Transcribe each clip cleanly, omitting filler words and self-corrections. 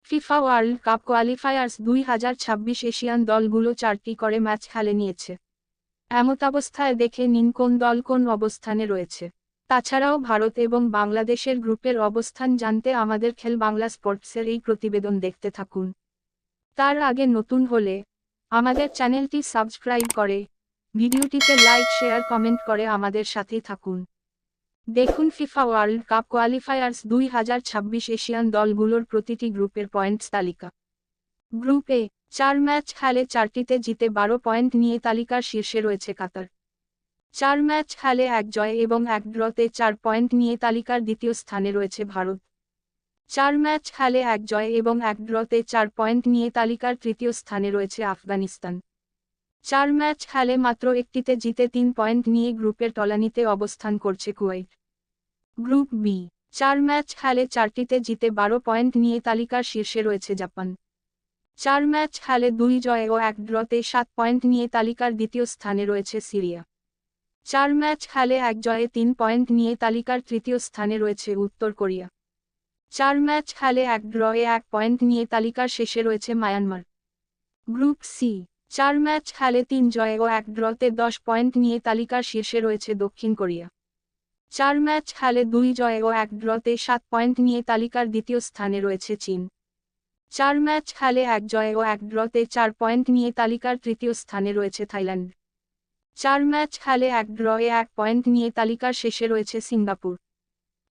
FIFA world cup qualifiers 2026 Asian দলগুলো 4টি করে ম্যাচ খেলে নিয়েছে। এমতাবস্থায় দেখে নিন কোন দল কোন অবস্থানে রয়েছে। তাছাড়াও ভারত এবং বাংলাদেশের গ্রুপের অবস্থান জানতে আমাদের খেল বাংলা স্পোর্টসের এই প্রতিবেদন দেখতে থাকুন। তার আগে নতুন হলে আমাদের চ্যানেলটি সাবস্ক্রাইব করে ভিডিওটিতে লাইক শেয়ার কমেন্ট করে আমাদের সাথেই থাকুন। দেখুন FIFA world cup qualifiers 2026 Asian দলগুলোর প্রতিটি গ্রুপের পয়েন্টস তালিকা। গ্রুপ এ 4 ম্যাচ খেলে 4টিতে জিতে 12 পয়েন্ট নিয়ে তালিকার শীর্ষে রয়েছে কাতার। 4 ম্যাচ খেলে 1 জয় এবং 1 ড্রতে 4 পয়েন্ট নিয়ে তালিকার দ্বিতীয় স্থানে রয়েছে ভারত। 4 ম্যাচ খেলে 1 জয় এবং 1 ড্রতে 4 পয়েন্ট নিয়ে তালিকার তৃতীয় স্থানে রয়েছে আফগানিস্তান। 4 ম্যাচ খেলে মাত্র একটিতে জিতে 3 পয়েন্ট নিয়ে গ্রুপের তলানিতে অবস্থান করছে কুয়েত। গ্রুপ বি 4 ম্যাচ খেলে 4টিতে জিতে 12 পয়েন্ট নিয়ে তালিকার শীর্ষে রয়েছে জাপান। 4 ম্যাচ খেলে 2 জয় ও 1 ড্রতে 7 পয়েন্ট নিয়ে তালিকার দ্বিতীয় স্থানে রয়েছে সিরিয়া। 4 ম্যাচ খেলে 1 জয়ে 3 পয়েন্ট নিয়ে তালিকার তৃতীয় স্থানে রয়েছে উত্তর কোরিয়া। 4 ম্যাচ খেলে 1 ড্রয়ে 1 পয়েন্ট নিয়ে তালিকার শেষে রয়েছে মায়ানমার। গ্রুপ সি 4 ম্যাচ খেলে 3 জয় ও 1 ড্রতে 10 পয়েন্ট নিয়ে তালিকার শীর্ষে রয়েছে দক্ষিণ কোরিয়া। 4 ম্যাচ খেলে 2 জয় ও 1 ড্রতে 7 পয়েন্ট নিয়ে তালিকার দ্বিতীয় স্থানে রয়েছে চীন। 4 ম্যাচ খেলে 1 জয় ও 1 ড্রতে 4 পয়েন্ট নিয়ে তালিকার তৃতীয় স্থানে রয়েছে থাইল্যান্ড। 4 ম্যাচ খেলে 1 ড্রয়ে 1 পয়েন্ট নিয়ে তালিকার শেষে রয়েছে সিঙ্গাপুর।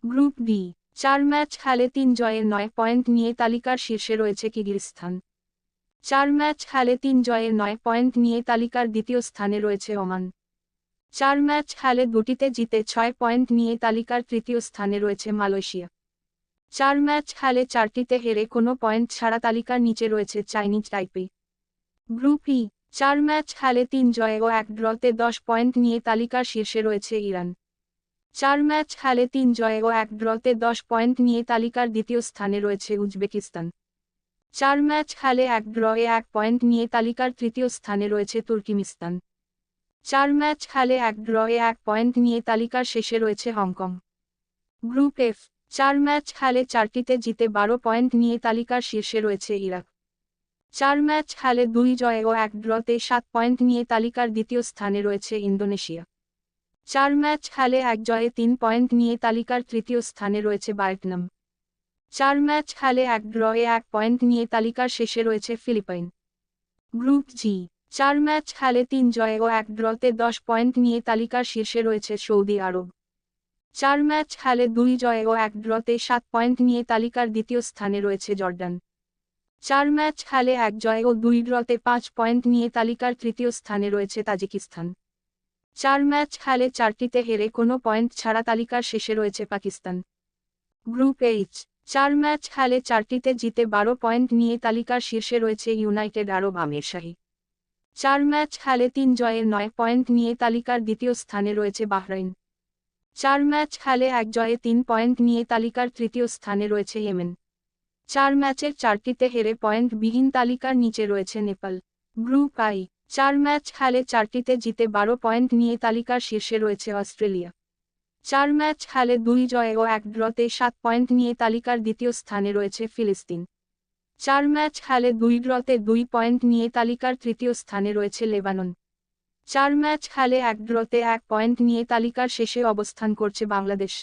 গ্রুপ ডি 4 ম্যাচ খেলে 3 জয়ে 9 পয়েন্ট নিয়ে তালিকার শীর্ষে রয়েছে কিরগিজস্তান। 4 ম্যাচ খেলে 3 জয়ে 9 পয়েন্ট নিয়ে তালিকার দ্বিতীয় স্থানে রয়েছে ওমান। 4 ম্যাচ খেলে 2টিতে জিতে 6 পয়েন্ট নিয়ে তালিকার তৃতীয় স্থানে রয়েছে মালয়েশিয়া। 4 ম্যাচ খেলে 4টিতে হেরে কোনো পয়েন্ট ছাড়া তালিকার নিচে রয়েছে চাইনিজ তাইপে। গ্রুপ ই 4 ম্যাচ খেলে 3 জয় ও 1 ড্রতে 10 পয়েন্ট নিয়ে তালিকার শীর্ষে রয়েছে ইরান। 4 ম্যাচ খেলে 3 জয় ও 1 ড্রতে 10 পয়েন্ট নিয়ে তালিকার দ্বিতীয় স্থানে রয়েছে উজবেকিস্তান। 4 ম্যাচ খেলে 1 ড্রয়ে 1 পয়েন্ট নিয়ে তালিকার তৃতীয় স্থানে রয়েছে তুর্কমেনিস্তান। 4 ম্যাচ খেলে 1 ড্রয়ে 1 পয়েন্ট নিয়ে তালিকার শেষে রয়েছে হংকং। গ্রুপ এফ 4 ম্যাচ খেলে 4টিতে জিতে 12 পয়েন্ট নিয়ে তালিকার শীর্ষে রয়েছে ইরাক। 4 ম্যাচ খেলে 2 জয় ও 1 ড্রতে 7 পয়েন্ট নিয়ে তালিকার দ্বিতীয় স্থানে রয়েছে ইন্দোনেশিয়া। 4 ম্যাচ খেলে 1 জয়ে 3 পয়েন্ট নিয়ে তালিকার তৃতীয় স্থানে রয়েছে ভিয়েতনাম। 4 ম্যাচ খেলে 1 ড্রয়ে 1 পয়েন্ট নিয়ে তালিকার শেষে রয়েছে ফিলিপাইন। গ্রুপ জি 4 ম্যাচ খেলে 3 জয় ও 1 ড্রতে 10 পয়েন্ট নিয়ে তালিকার শীর্ষে রয়েছে সৌদি আরব। 4 ম্যাচ খেলে 2 জয় ও 1 ড্রতে 7 পয়েন্ট নিয়ে তালিকার দ্বিতীয় স্থানে রয়েছে জর্ডান। 4 ম্যাচ খেলে 1 জয় ও 2 ড্রতে 5 পয়েন্ট নিয়ে তালিকার তৃতীয় স্থানে রয়েছে তাজিকিস্তান। 4 ম্যাচ খেলে 4টিতে হেরে কোনো পয়েন্ট ছাড়া তালিকার শেষে রয়েছে পাকিস্তান। গ্রুপ এইচ 4 ম্যাচ খেলে 4টিতে জিতে 12 পয়েন্ট নিয়ে তালিকার শীর্ষে রয়েছে ইউনাইটেড আরব আমিরশাহী। 4 ম্যাচ খেলে 3 জয়ে 9 পয়েন্ট নিয়ে তালিকার দ্বিতীয় স্থানে রয়েছে বাহরাইন। 4 ম্যাচ খেলে 1 জয়ে 3 পয়েন্ট নিয়ে তালিকার তৃতীয় স্থানে রয়েছে ইয়েমেন। 4 ম্যাচের 4টিতে হেরে পয়েন্টবিহীন তালিকার নিচে রয়েছে নেপাল। গ্রুপ আই 4 ম্যাচ খেলে 4টিতে জিতে 12 পয়েন্ট নিয়ে তালিকার শীর্ষে রয়েছে অস্ট্রেলিয়া। 4 ম্যাচ খেলে 2 জয় ও 1 ড্রতে 7 পয়েন্ট নিয়ে তালিকার দ্বিতীয় স্থানে রয়েছে ফিলিস্তিন। 4 ম্যাচ খেলে 2 ড্রতে 2 পয়েন্ট নিয়ে তালিকার তৃতীয় স্থানে রয়েছে লেবানন। 4 ম্যাচ খেলে 1 ড্রতে 1 পয়েন্ট নিয়ে তালিকার শেষে অবস্থান করছে বাংলাদেশ।